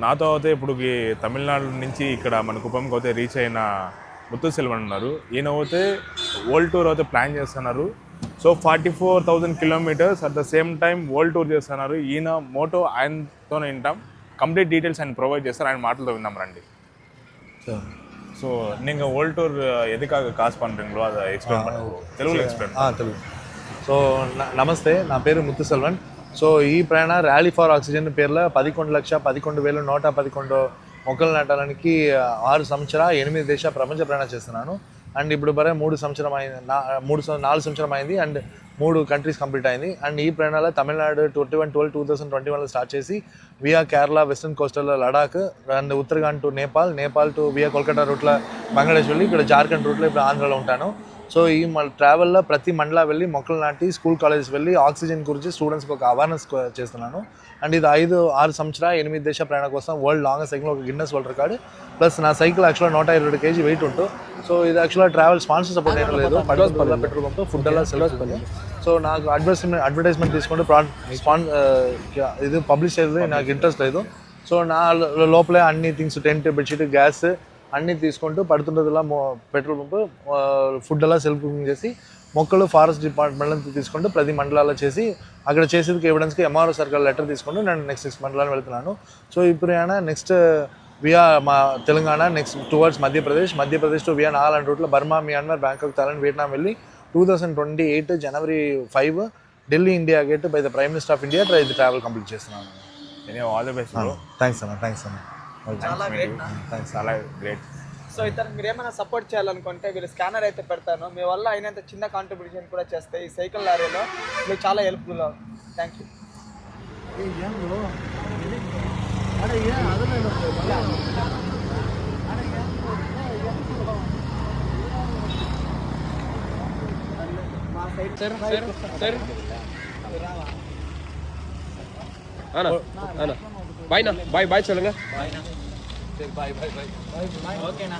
నాతో అయితే ఇప్పుడు తమిళనాడు నుంచి ఇక్కడ మన కుప్పంకి అయితే రీచ్ అయిన ముత్తు సెల్వన్ ఉన్నారు. ఈయన అయితే వరల్డ్ టూర్ అయితే ప్లాన్ చేస్తున్నారు. So 44,000 kilometres at the same time world tour చేస్తున్నారు. ఈయన మోటో ఆయనతోనే వింటాం. కంప్లీట్ డీటెయిల్స్ ఆయన ప్రొవైడ్ చేస్తారు. ఆయన మాటలతో విన్నాం రండి. ஸோ நீங்கள் வேர்ல்ட் டூர் எதுக்காக காசு பண்ணுறீங்களோ அதை எக்ஸ்பிளைன் பண்ணுங்க. తెలుగులో ఎక్స్ప్లెయిన్. తెలుగు. సో నమస్తే, నా పేరు ముత్తుసెల్వన్. సో ఈ ప్రయాణ ర్యాలీ ఫర్ ఆక్సిజన్ పేర్ల 11,11,111 మొక్కలు నాటానికి 6 సంవత్సర 8 దేశ ప్రపంచ ప్రయాణం చేస్తున్నాను. అండ్ ఇప్పుడు బరే 4 సంవత్సరం అయింది అండ్ 3 కంట్రీస్ కంప్లీట్ అయింది. అండ్ ఈ ప్రయాణాలు తమిళనాడు 2021 స్టార్ట్ చేసి via Kerala western coastal Ladakh and Uttarakhand to Nepal to via Kolkata రూట్లో బంగ్లాదేశ్ వెళ్ళి ఇక్కడ జార్ఖండ్ రూట్లో ఇప్పుడు ఆంధ్రాలో ఉంటాను. సో ఈ ట్రావెల్లో ప్రతి మండలా వెళ్ళి మొక్కలు నాటి స్కూల్ కాలేజెస్ వెళ్ళి ఆక్సిజన్ గురించి స్టూడెంట్స్కి ఒక అవేర్నెస్ చేస్తున్నాను. అండ్ ఇది 5-6 సంవత్సర 8 దేశ ప్రయాణం కోసం వరల్డ్ లాంగెస్ట్ సైకిల్ ఒక గిన్నెస్ వరల్డ్ రికార్డ్. ప్లస్ నా సైకిల్ యాక్చువల్గా 122 kg వెయిట్ ఉంటుంది. సో ఇది యాక్చువల్గా ట్రావెల్ స్పాన్సర్ సపోర్ట్ ఏం లేదు, పెట్రోల్ పంప్ ఫుడ్ అలా సెలెక్ట్. సో నాకు అడ్వర్టైజ్మెంట్ తీసుకుంటే ఇది పబ్లిష్ చేసేది నాకు ఇంట్రెస్ట్ లేదు. సో నా లోపలే అన్ని థింగ్స్ టెంట్, బెడ్షీట్, గ్యాస్ అన్నీ తీసుకుంటూ పడుతుండేదిలా పెట్రోల్ పంప్ ఫుడ్ అలా సెల్ఫ్ కుకింగ్ చేసి మొక్కలు ఫారెస్ట్ డిపార్ట్మెంట్ తీసుకుంటూ ప్రతి మండలాల్లో చేసి అక్కడ చేసేందుకు ఎవిడెన్స్కి ఎంఆర్ఓ సర్కిల్ లెటర్ తీసుకుంటూ నేను నెక్స్ట్ 6 మండలాన్ని వెళ్తున్నాను. సో ఇప్పుడు నెక్స్ట్ వియా మా Telangana, next towards Madhya Pradesh to via Nagaland రూట్లో బర్మా, మియాన్మర్, బ్యాంకాక్, థాయిలాండ్, వియట్నాం వెళ్ళి 2028 జనవరి 5 Delhi India gate by the prime minister of India ఇది ట్రావెల్ కంప్లీట్ చేస్తున్నాను. All the best. థ్యాంక్స్ అన్న. చాలా గ్రేట్. సో ఇతను మీరు ఏమైనా సపోర్ట్ చేయాలనుకుంటే వీళ్ళు స్కానర్ అయితే పెడతాను. మీ వల్ల అయినంత చిన్న కాంట్రిబ్యూషన్ కూడా చేస్తే ఈ సైకిల్ లారీలో మీకు చాలా హెల్ప్ఫుల్. Thank you. బాయ్ నా బాయ్ బాయ్ சொல்லுங்க. బాయ్. ఓకేనా.